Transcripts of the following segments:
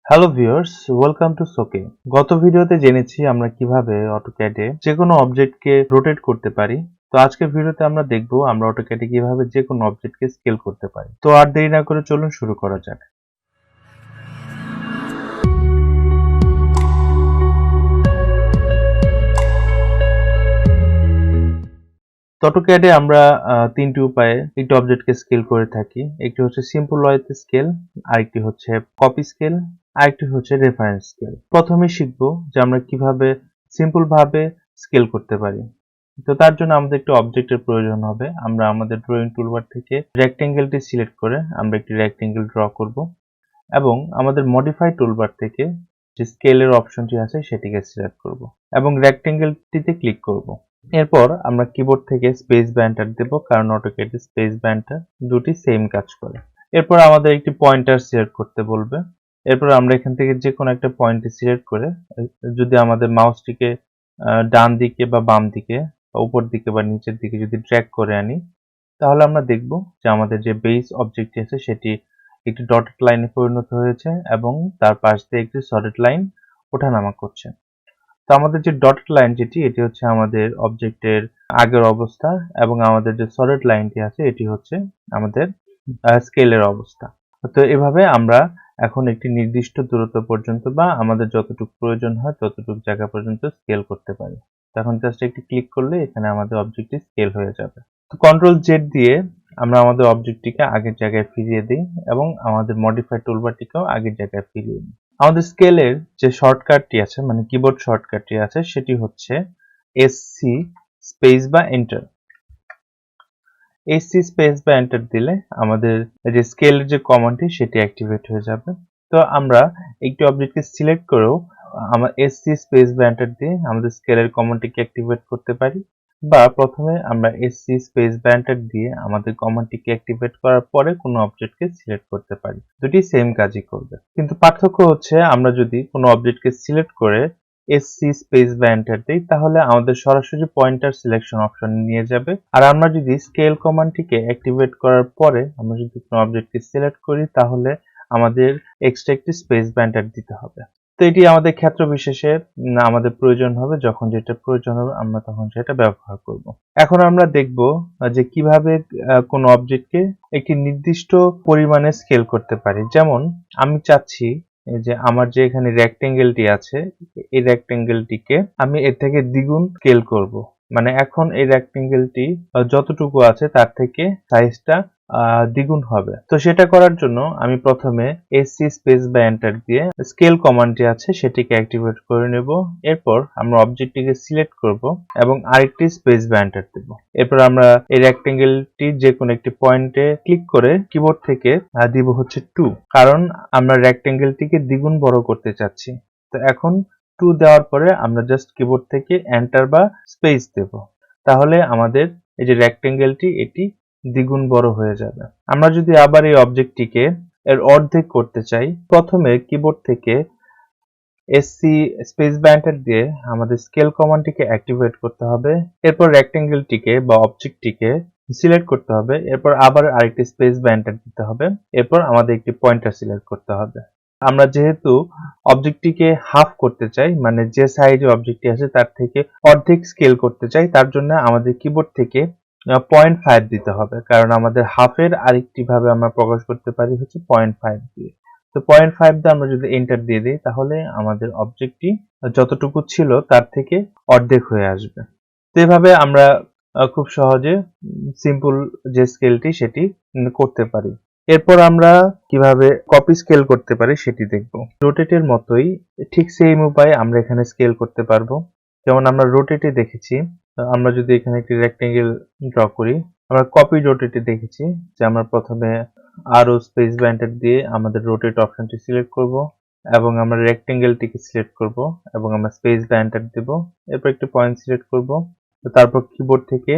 Hello viewers, welcome to সোকে। গত ভিডিওতে জেনেছি আমরা কিভাবে অটোক্যাডে যে কোনো অবজেক্টকে রোটেট করতে পারি। তো আজকের ভিডিওতে আমরা দেখব আমরা অটোক্যাডে কিভাবে যে কোনো অবজেক্টকে স্কেল করতে পারি। তো আর দেরি না করে চলুন শুরু করা যাক। অটোক্যাডে আমরা তিনটি উপায়ে একটি অবজেক্টকে স্কেল করে থাকি। একটি হচ্ছে সিম্পল ওয়েতে স্কেল, আরেকটি হচ্ছে কপি স্কেল, আরেকটি হচ্ছে রেফারেন্স স্কেল। প্রথমে শিখব যে আমরা কিভাবে সিম্পল ভাবে স্কেল করতে পারি। তো তার জন্য আমাদের একটি অবজেক্টের প্রয়োজন হবে। আমরা আমাদের ড্রয়িং টুলবার থেকে রেক্টেঙ্গেলটি সিলেক্ট করে আমরা একটি রেক্টেঙ্গেল ড্র করব এবং আমাদের মডিফাই টুলবার থেকে যে স্কেলের অপশনটি আছে সেটিকে সিলেক্ট করব এবং রেক্টেঙ্গেলটিতে ক্লিক করব। এরপর আমরা কিবোর্ড থেকে স্পেস বা এন্টার দেব, কারণ অটোক্যাডে স্পেস বা এন্টার দুটি সেম কাজ করে। এরপর আমাদের একটি পয়েন্টার সিলেক্ট করতে বলবে। এরপর আমরা এখান থেকে যে কোনো একটা পয়েন্টে সিলেক্ট করে যদি আমাদের মাউসটিকে ডান দিকে বা বাম দিকে বা উপর দিকে বা নিচের দিকে যদি ড্র্যাগ করে আনি, তাহলে আমরা দেখব যে আমাদের যে বেস অবজেক্টটি আছে সেটি একটি ডটেড লাইনে পরিণত হয়েছে এবং তার পাশ দিয়ে একটি সলিড লাইন ওঠানামা করছে। তো আমাদের যে ডটেড লাইন এটি হচ্ছে আমাদের অবজেক্টের আগের অবস্থা এবং আমাদের যে সলিড লাইনটি আছে এটি হচ্ছে আমাদের স্কেলের অবস্থা। তো এভাবে আমরা এখন একটি নির্দিষ্ট দূরত্ব পর্যন্ত বা আমাদের যতটুকু প্রয়োজন হয় ততটুকু জায়গা পর্যন্ত স্কেল করতে পারি। তখন জাস্ট একটি ক্লিক করলে এখানে আমাদের অবজেক্টটি স্কেল হয়ে যাবে। তো কন্ট্রোল জেড দিয়ে আমরা আমাদের অবজেক্টটিকে আগের জায়গায় ফিরিয়ে দিই এবং আমাদের মডিফাই টুলবারটিকেও আগের জায়গায় ফিরিয়ে দিই। আমাদের স্কেলের যে শর্টকাটটি আছে মানে কিবোর্ড শর্টকাটটি আছে সেটি হচ্ছে এসসি স্পেস বা এন্টার। এসসি স্পেস বা এন্টার দিলে আমাদের যে স্কেলের যে কমান্ডটি সেটি অ্যাক্টিভেট হয়ে যাবে। তো আমরা একটি অবজেক্টকে সিলেক্ট করেও আমরা এসসি স্পেস বা এন্টার দিয়ে আমাদের স্কেলের কমান্ডটিকে অ্যাক্টিভেট করতে পারি, বা প্রথমে আমরা এসসি স্পেস বা এন্টার দিয়ে আমাদের কমান্ডটিকে অ্যাক্টিভেট করার পরে কোনো অবজেক্টকে সিলেক্ট করতে পারি। দুটি সেম কাজই করবে, কিন্তু পার্থক্য হচ্ছে আমরা যদি কোনো অবজেক্টকে সিলেক্ট করে এসসি স্পেস বা এন্টার দিই তাহলে আমাদের সরাসরি পয়েন্টার সিলেকশন অপশনে নিয়ে যাবে। আর আমরা যদি স্কেল কমান্ডটিকে অ্যাক্টিভেট করার পরে আমরা যদি কোনো অবজেক্টকে সিলেক্ট করি তাহলে আমাদের এক্সট্রা একটি স্পেস বা এন্টার দিতে হবে। তো এটি আমাদের ক্ষেত্র বিশেষে আমাদের প্রয়োজন হবে, যখন যেটা প্রয়োজন হবে আমরা তখন সেটা ব্যবহার করব। এখন আমরা দেখব যে কিভাবে কোনো অবজেক্টকে একটি নির্দিষ্ট পরিমাণে স্কেল করতে পারি। যেমন আমি চাচ্ছি যে আমার যে এখানে রেক্টেঙ্গেলটি আছে এই রেক্টেঙ্গেলটিকে আমি এর থেকে দ্বিগুণ স্কেল করব। মানে এখন এই রেক্টেঙ্গেলটি যতটুকু আছে তার থেকে সাইজটা দ্বিগুণ হবে। তো সেটা করার জন্য আমি প্রথমে এসসি স্পেস বা এন্টার দিয়ে স্কেল কমান্ডটি আছে সেটিকে অ্যাক্টিভেট করে নেব। এরপর আমরা অবজেক্টটিকে সিলেক্ট করব এবং আরেকটি স্পেস বা এন্টার দেব। এরপর আমরা এই রেক্টেঙ্গেলটি যে কোনো একটি পয়েন্টে ক্লিক করে কিবোর্ড থেকে দিব হচ্ছে 2, কারণ আমরা রেক্টেঙ্গেলটিকে দ্বিগুণ বড় করতে চাচ্ছি। তো এখন 2 দেওয়ার পরে আমরা জাস্ট কিবোর্ড থেকে এন্টার বা স্পেস দেব, তাহলে আমাদের এই যে রেক্টেঙ্গেলটি এটি দ্বিগুণ বড় হয়ে যাবে। আমরা যদি আবার এই অবজেক্টটিকে এর অর্ধেক করতে চাই, প্রথমে কিবোর্ড থেকে এসসি স্পেস বা এন্টার দিয়ে আমাদের স্কেল কমান্ডটিকে অ্যাক্টিভেট করতে হবে। এরপর রেক্টেঙ্গেলটিকে বা অবজেক্টটিকে সিলেক্ট করতে হবে। এরপর আবার আরেকটি স্পেস বা এন্টার দিতে হবে। এরপর আমাদের একটি পয়েন্টার সিলেক্ট করতে হবে। আমরা যেহেতু অবজেক্টটিকে হাফ করতে চাই, মানে যে সাইজে অবজেক্টটি আছে তার থেকে অর্ধেক স্কেল করতে চাই, তার জন্য আমাদের কিবোর্ড থেকে 0.5 দিতে হবে, কারণ আমাদের হাফের আরেকটি ভাবে আমরা প্রকাশ করতে পারি হচ্ছে 0.5 দিয়ে। তো 0.5 দিয়ে আমরা যদি এন্টার দিয়ে দিই তাহলে আমাদের অবজেক্টটি যতটুকু ছিল তার থেকে অর্ধেক হয়ে আসবে। তো এভাবে আমরা খুব সহজে সিম্পল যে স্কেলটি সেটি করতে পারি। এরপর আমরা কিভাবে কপি স্কেল করতে পারি সেটি দেখব। রোটেটের মতোই ঠিক সেম উপায়ে আমরা এখানে স্কেল করতে পারবো। যেমন আমরা রোটেটে দেখেছি, আমরা যদি এখানে একটি রেক্টেঙ্গেল ড্র করি, আমরা কপি রোটেটে দেখেছি যে আমরা প্রথমে আরো স্পেস বা এন্টার দিয়ে আমাদের রোটেট অপশনটি সিলেক্ট করব এবং আমরা রেক্টেঙ্গেলটিকে সিলেক্ট করব এবং আমরা স্পেস বা এন্টার দেব। এরপর একটি পয়েন্ট সিলেক্ট করব, তারপর কিবোর্ড থেকে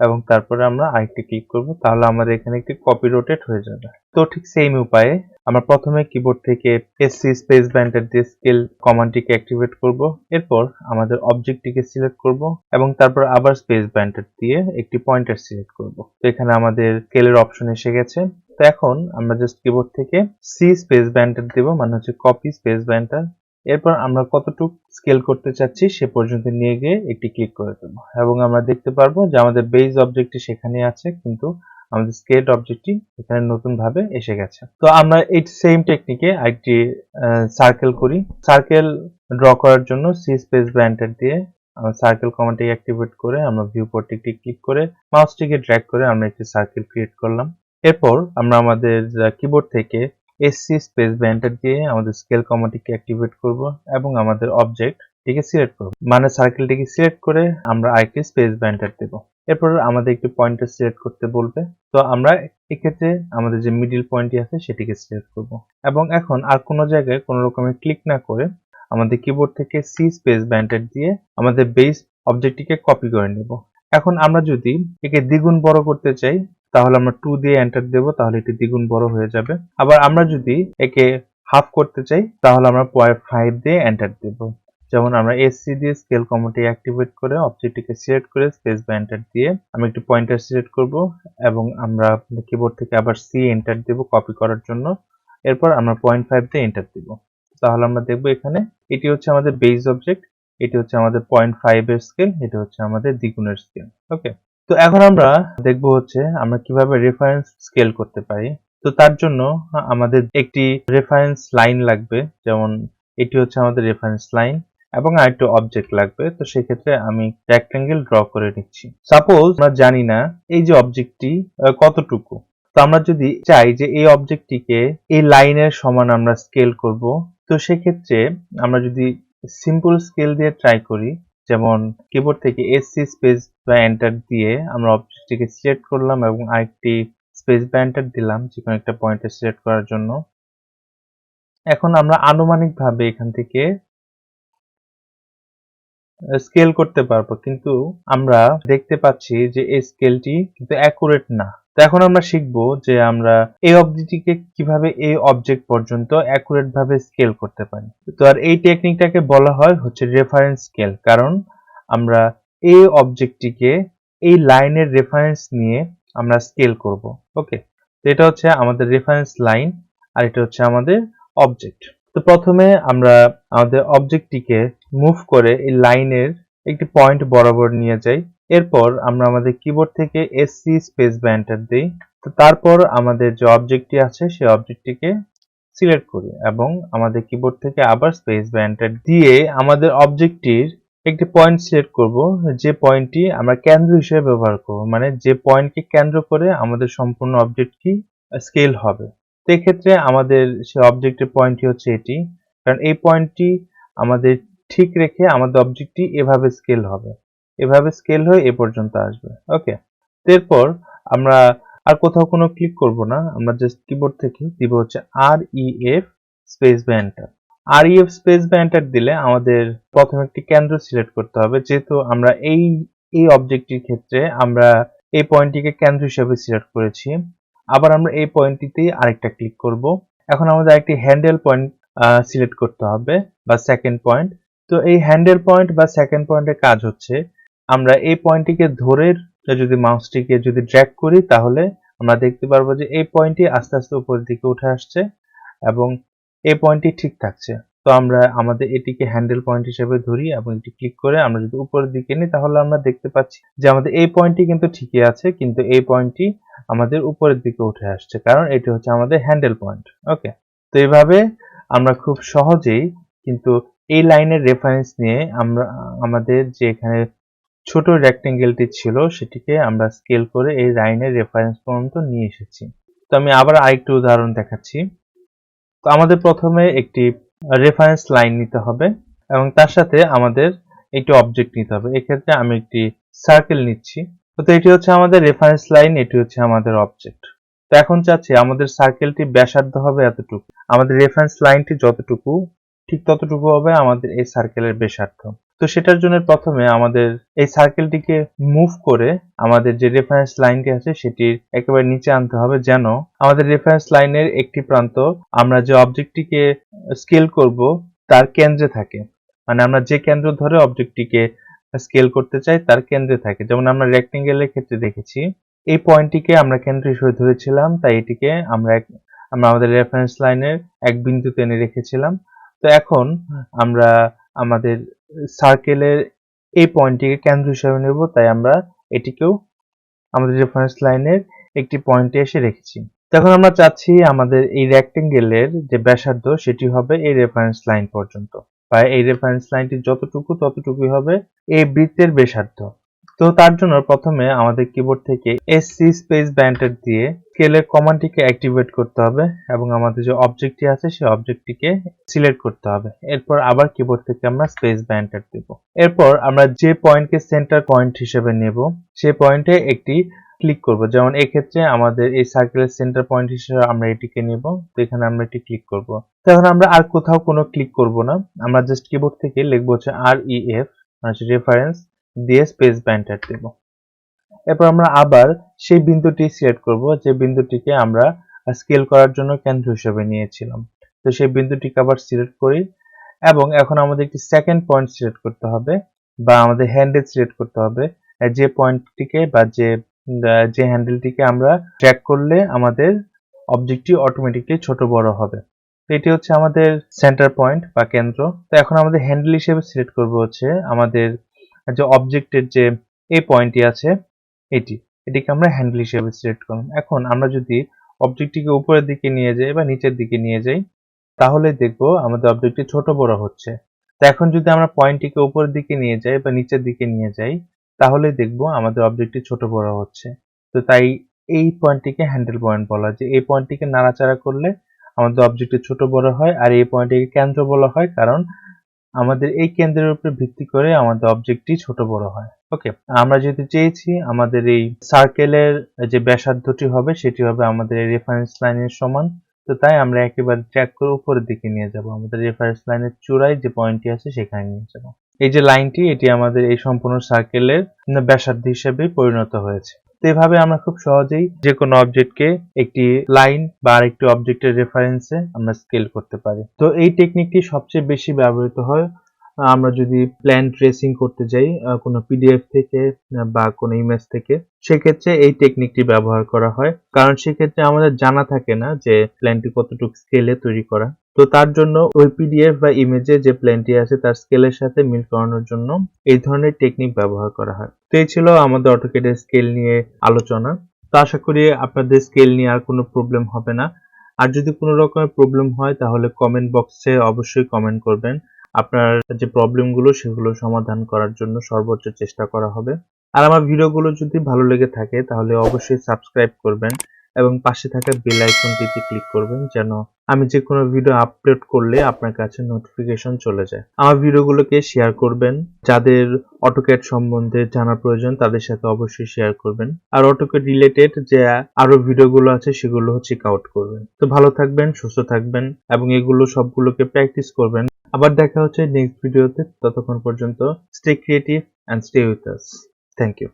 এবং তারপরে আমরা আরেকটি ক্লিক করব, তাহলে আমাদের এখানে একটি কপি রোটেট হয়ে যাবে। তো ঠিক সেম উপায়ে আমরা প্রথমে কিবোর্ড থেকে এসসি স্পেস বা এন্টার দিয়ে স্কেল কমান্ডটিকে অ্যাক্টিভেট করব। এরপর আমাদের অবজেক্টটিকে সিলেক্ট করব এবং তারপর আবার স্পেস বা এন্টার দিয়ে একটি পয়েন্টার সিলেক্ট করব। তো এখানে আমাদের স্কেলের অপশন এসে গেছে। তো এখন আমরা জাস্ট কিবোর্ড থেকে সি স্পেস বা এন্টার দেব, মানে হচ্ছে কপি স্পেস বা এন্টার। এরপর আমরা কতটুকু স্কেল করতে চাচ্ছি সে পর্যন্ত নিয়ে গিয়ে একটি ক্লিক করে দেবো, এবং আমরা দেখতে পারবো যে আমাদের বেস অবজেক্টটি সেখানে আছে, কিন্তু আমাদের স্কেলড অবজেক্টটি এখানে নতুন ভাবে এসে গেছে। তো আমরা এই সেম টেকনিকে একটি সার্কেল করি। সার্কেল ড্র করার জন্য সি স্পেস বা এন্টার দিয়ে সার্কেল কমান্ডটি অ্যাক্টিভেট করে আমরা ভিউ পোর্টে ক্লিক করে মাউসটিকে ড্র্যাগ করে আমরা একটি সার্কেল ক্রিয়েট করলাম। এরপর আমরা আমাদের কিবোর্ড থেকে এসসি স্পেস বা এন্টার দিয়ে আমাদের স্কেল কমান্ডটিকে অ্যাক্টিভেট করব এবং আমাদের অবজেক্টটিকে সিলেক্ট করব, মানে সার্কেলটিকে সিলেক্ট করে আমরা আরেকটি স্পেস বা এন্টার দেব। এরপর আমাদের একটি পয়েন্টার সিলেক্ট করতে বলবে, তো আমরা এক্ষেত্রে আমাদের যে মিডল পয়েন্টটি আছে সেটিকে সিলেক্ট করব, এবং এখন আর কোনো জায়গায় কোনো রকমের ক্লিক না করে আমাদের কিবোর্ড থেকে সি স্পেস বা এন্টার দিয়ে আমাদের বেস অবজেক্টটিকে কপি করে নেব। এখন আমরা যদি একে দ্বিগুণ বড় করতে চাই তাহলে আমরা 2 দিয়ে এন্টার দেব, তাহলে এটি দ্বিগুণ বড় হয়ে যাবে। আবার আমরা যদি একে হাফ করতে চাই তাহলে আমরা 0.5 দিয়ে এন্টার দেব। যেমন আমরা এসসি দিয়ে স্কেল কমান্ডটি অ্যাক্টিভেট করে অবজেক্টটিকে সিলেক্ট করে স্পেস বা এন্টার দিয়ে আমি একটি পয়েন্টার সিলেক্ট করব, এবং আমরা কিবোর্ড থেকে আবার সি এন্টার দেব কপি করার জন্য। এরপর আমরা 0.5 দিয়ে এন্টার দেব। তাহলে আমরা দেখব এখানে এটি হচ্ছে আমাদের বেস অবজেক্ট, এটি হচ্ছে আমাদের 0.5 এর স্কেল, এটি হচ্ছে আমাদের দ্বিগুণের স্কেল। ওকে, তো এখন আমরা দেখব হচ্ছে আমরা কিভাবে রেফারেন্স স্কেল করতে পারি। তো তার জন্য আমাদের একটি রেফারেন্স লাইন লাগবে, যেমন এটি হচ্ছে আমাদের রেফারেন্স লাইন, এবং আরেকটি অবজেক্ট লাগবে। তো সেক্ষেত্রে আমি রেক্ট্যাঙ্গেল ড্র করে নিচ্ছি। সাপোজ আমরা জানি না এই যে অবজেক্টটি কতটুকু, তো আমরা যদি চাই যে এই অবজেক্টটিকে এই লাইনের সমান আমরা স্কেল করব, তো সেক্ষেত্রে আমরা যদি সিম্পল স্কেল দিয়ে ট্রাই করি, যেমন কিবোর্ড থেকে এসসি স্পেস বা এন্টার দিয়ে আমরা অবজেক্টটিকে সিলেক্ট করলাম এবং আরেকটি স্পেস বা এন্টার দিলাম যে কোনো একটা পয়েন্টে সিলেক্ট করার জন্য। এখন আমরা আনুমানিকভাবে এখান থেকে স্কেল করতে পারবো, কিন্তু আমরা দেখতে পাচ্ছি যে এই স্কেলটি কিন্তু অ্যাকুরেট না। তো এখন আমরা শিখবো যে আমরা এই অবজেক্টটিকে কিভাবে এই অবজেক্ট পর্যন্ত অ্যাকুরেট ভাবে স্কেল করতে পারি। তো আর এই টেকনিকটাকে বলা হয় হচ্ছে রেফারেন্স স্কেল, কারণ আমরা এই অবজেক্টটিকে এই লাইনের রেফারেন্স নিয়ে আমরা স্কেল করব। ওকে, তো এটা হচ্ছে আমাদের রেফারেন্স লাইন, আর এটা হচ্ছে আমাদের অবজেক্ট। তো প্রথমে আমরা আমাদের অবজেক্টটিকে মুভ করে এই লাইনের একটি পয়েন্ট বরাবর নিয়ে যাই। এরপর আমরা আমাদের কিবোর্ড থেকে এসসি স্পেস বা এন্টার দেই। তো তারপর আমাদের যে অবজেক্টটি আছে সেই অবজেক্টটিকে সিলেক্ট করি এবং আমাদের কিবোর্ড থেকে আবার স্পেস বা এন্টার দিয়ে আমাদের অবজেক্টটির একটি পয়েন্ট সিলেক্ট করব, যে পয়েন্টটি আমরা কেন্দ্র হিসেবে ব্যবহার করব, মানে যে পয়েন্টকে কেন্দ্র করে আমাদের সম্পূর্ণ অবজেক্টটি স্কেল হবে। তো এক্ষেত্রে আমাদের সেই অবজেক্টের পয়েন্টটি হচ্ছে এটি, কারণ এই পয়েন্টটি আমাদের ঠিক রেখে আমাদের অবজেক্টটি এভাবে স্কেল হবে, এভাবে স্কেল হয়ে এ পর্যন্ত আসবে। ওকে, এরপর আমরা আর কোথাও কোনো ক্লিক করব না, আমরা জাস্ট কিবোর্ড থেকে দিব হচ্ছে REF স্পেস বা এন্টার। REF স্পেস বা এন্টার দিলে আমাদের প্রথমে একটি কেন্দ্র সিলেক্ট করতে হবে, যেহেতু আমরা এই অবজেক্টটির ক্ষেত্রে আমরা এই পয়েন্টটিকে কেন্দ্র হিসেবে সিলেক্ট করেছি। আবার আমরা এই পয়েন্টটিতেই আরেকটা ক্লিক করব। এখন আমাদের একটি হ্যান্ডেল পয়েন্ট সিলেক্ট করতে হবে, বা সেকেন্ড পয়েন্ট। তো এই হ্যান্ডেল পয়েন্ট বা সেকেন্ড পয়েন্টের কাজ হচ্ছে আমরা এই পয়েন্টটিকে ধরে যদি মাউসটিকে যদি ড্র্যাগ করি তাহলে আমরা দেখতে পারবো যে এই পয়েন্টটি আস্তে আস্তে উপরের দিকে উঠে আসছে এবং এই পয়েন্টটি ঠিক থাকছে। তো আমরা আমাদের এটিকে হ্যান্ডেল পয়েন্ট হিসেবে ধরি এবং এটি ক্লিক করে আমরা যদি উপরের দিকে নিই তাহলে আমরা দেখতে পাচ্ছি যে আমাদের এই পয়েন্টটি কিন্তু ঠিকই আছে, কিন্তু এই পয়েন্টটি আমাদের উপরের দিকে উঠে আসছে, কারণ এটি হচ্ছে আমাদের হ্যান্ডেল পয়েন্ট। ওকে, তো এইভাবে আমরা খুব সহজেই কিন্তু এই লাইনের রেফারেন্স নিয়ে আমরা আমাদের যে এখানে ছোট রেক্টেঙ্গেলটি ছিল সেটিকে আমরা স্কেল করে এই লাইনের রেফারেন্স পর্যন্ত নিয়ে এসেছি। তো আমি আবার আরেকটু উদাহরণ দেখাচ্ছি। তো আমাদের প্রথমে একটি রেফারেন্স লাইন নিতে হবে এবং তার সাথে আমাদের একটি অবজেক্ট নিতে হবে। এক্ষেত্রে আমি একটি সার্কেল নিচ্ছি। তো এটি হচ্ছে আমাদের রেফারেন্স লাইন, এটি হচ্ছে আমাদের অবজেক্ট। তো এখন চাচ্ছি আমাদের সার্কেলটি ব্যাসার্ধ হবে এতটুকু, আমাদের রেফারেন্স লাইনটি যতটুকু ঠিক ততটুকু হবে আমাদের এই সার্কেলের ব্যাসার্ধ। তো সেটার জন্য প্রথমে আমাদের এই সার্কেলটিকে মুভ করে আমাদের যে রেফারেন্স লাইনটি আছে সেটির একেবারে নিচে আনতে হবে, যেন আমাদের রেফারেন্স লাইনের একটি প্রান্ত আমরা যে অবজেক্টটিকে স্কেল করব তার কেন্দ্রে থাকে, মানে আমরা যে কেন্দ্র ধরে অবজেক্টটিকে স্কেল করতে চাই তার কেন্দ্রে থাকে। যেমন আমরা রেক্টেঙ্গেলের ক্ষেত্রে দেখেছি এই পয়েন্টটিকে আমরা কেন্দ্র হিসেবে ধরেছিলাম, তাই এটিকে আমরা আমাদের রেফারেন্স লাইনের এক বিন্দুতে এনে রেখেছিলাম। তো এখন আমরা আমাদের সার্কেলের এই পয়েন্টটিকে কেন্দ্র হিসেবে নেব, তাই আমরা এটিকেও আমাদের রেফারেন্স লাইনের একটি পয়েন্টে এসে রেখেছি। তখন আমরা চাচ্ছি আমাদের এই রেক্টেঙ্গেলের যে ব্যাসার্ধ সেটি হবে এই রেফারেন্স লাইন পর্যন্ত, বা এই রেফারেন্স লাইনটি যতটুকু ততটুকুই হবে এই বৃত্তের ব্যাসার্ধ। তো তার জন্য প্রথমে আমাদের কিবোর্ড থেকে এসসি স্পেস ব্যান্টার দিয়ে স্কেলের কমান্ডটিকে অ্যাক্টিভেট করতে হবে এবং আমাদের যে অবজেক্টটি আছে সেই অবজেক্টটিকে সিলেক্ট করতে হবে। এরপর আবার কিবোর্ড থেকে আমরা স্পেস ব্যান্টার দেব। এরপর আমরা যে পয়েন্টকে সেন্টার পয়েন্ট হিসেবে নেব সেই পয়েন্টে একটি ক্লিক করব। যেমন এক্ষেত্রে আমাদের এই সার্কেলের সেন্টার পয়েন্ট হিসেবে আমরা এটিকে নেব, তো এখানে আমরা এটি ক্লিক করব। তো এখন আমরা আর কোথাও কোনো ক্লিক করব না, আমরা জাস্ট কিবোর্ড থেকে লিখব হচ্ছে REF মানে রেফারেন্স দিয়ে স্পেস ব্যান্টার দেব। এরপর আমরা আবার সেই বিন্দুটি সিলেক্ট করব যে বিন্দুটিকে আমরা স্কেল করার জন্য কেন্দ্র হিসেবে নিয়েছিলাম। তো সেই বিন্দুটিকে আবার সিলেক্ট করি এবং এখন আমাদের একটি সেকেন্ড পয়েন্ট সিলেক্ট করতে হবে বা আমাদের হ্যান্ডেল সিলেক্ট করতে হবে, যে পয়েন্টটিকে বা যে হ্যান্ডেলটিকে আমরা ট্র্যাক করলে আমাদের অবজেক্টটি অটোমেটিকলি ছোট বড় হবে। তো এটি হচ্ছে আমাদের সেন্টার পয়েন্ট বা কেন্দ্র। তো এখন আমাদের হ্যান্ডেল হিসেবে সিলেক্ট করব হচ্ছে আমাদের যে অবজেক্টের যে এই পয়েন্টটি আছে এটিকে আমরা হ্যান্ডেল হিসেবে সিলেক্ট করলাম। এখন আমরা যদি অবজেক্টটিকে উপরের দিকে নিয়ে যাই বা নিচের দিকে নিয়ে যাই তাহলে দেখবো আমাদের অবজেক্টটি ছোট বড় হচ্ছে। তো এখন যদি আমরা পয়েন্টটিকে উপরের দিকে নিয়ে যাই বা নিচের দিকে নিয়ে যাই তাহলে দেখবো আমাদের অবজেক্টটি ছোট বড় হচ্ছে। তো তাই এই পয়েন্টটিকে হ্যান্ডেল পয়েন্ট বলা, যে এই পয়েন্টটিকে নাড়াচাড়া করলে আমাদের অবজেক্টটি ছোট বড় হয়, আর এই পয়েন্টটিকে কেন্দ্র বলা হয় কারণ আমাদের এই কেন্দ্রের উপর ভিত্তি করে আমাদের অবজেক্টটি ছোট বড় হয়। ওকে, আমরা যেহেতু চেয়েছি আমাদের এই সার্কেলের যে ব্যাসার্ধটি হবে সেটি হবে আমাদের এই রেফারেন্স লাইনের সমান, তো তাই আমরা একেবারে ট্র্যাক করে উপরের দিকে নিয়ে যাব, আমাদের রেফারেন্স লাইনের চূড়ায় যে পয়েন্টটি আছে সেখানে নিয়ে যাব। এই যে লাইনটি এটি আমাদের এই সম্পূর্ণ সার্কেলের ব্যাসার্ধ হিসেবে পরিণত হয়েছে। তো এভাবে আমরা খুব সহজেই যে কোনো অবজেক্টকে একটি লাইন বা আরেকটি অবজেক্টের রেফারেন্সে আমরা স্কেল করতে পারি। তো এই টেকনিকটি সবচেয়ে বেশি ব্যবহৃত হয় আমরা যদি প্ল্যান ট্রেসিং করতে যাই কোনো পিডিএফ থেকে বা কোনো ইমেজ থেকে, সেক্ষেত্রে এই টেকনিকটি ব্যবহার করা হয় কারণ সেক্ষেত্রে আমাদের জানা থাকে না যে প্ল্যানটি কতটুকু স্কেলে তৈরি করা। তো তার জন্য ওই পিডিএফ বা ইমেজে যে প্ল্যানটি আছে তার স্কেলের সাথে মিল করানোর জন্য এই ধরনের টেকনিক ব্যবহার করা হয়। তো এই ছিল আমাদের অটোক্যাড স্কেল নিয়ে আলোচনা। তো আশা করি আপনাদের স্কেল নিয়ে আর কোনো প্রবলেম হবে না। আর যদি কোনো রকমের প্রবলেম হয় তাহলে কমেন্ট বক্সে অবশ্যই কমেন্ট করবেন। আপনার যে প্রবলেমগুলো সেগুলো সমাধান করার জন্য সর্বোচ্চ চেষ্টা করা হবে। আর আমার ভিডিওগুলো যদি ভালো লেগে থাকে তাহলে অবশ্যই সাবস্ক্রাইব করবেন এবং পাশে থাকা বেল আইকনটিতে ক্লিক করবেন যেন আমি যে কোনো ভিডিও আপলোড করলে আপনার কাছে নোটিফিকেশন চলে যায়। আমার ভিডিওগুলোকে শেয়ার করবেন, যাদের অটোক্যাড সম্বন্ধে জানার প্রয়োজন তাদের সাথে অবশ্যই শেয়ার করবেন। আর অটোক্যাড রিলেটেড যে আরো ভিডিওগুলো আছে সেগুলো চেক আউট করবেন। তো ভালো থাকবেন, সুস্থ থাকবেন এবং এগুলো সবগুলোকে প্র্যাকটিস করবেন। আবার দেখা হচ্ছে নেক্সট ভিডিওতে, ততক্ষণ পর্যন্ত stay creative and stay with us. Thank you.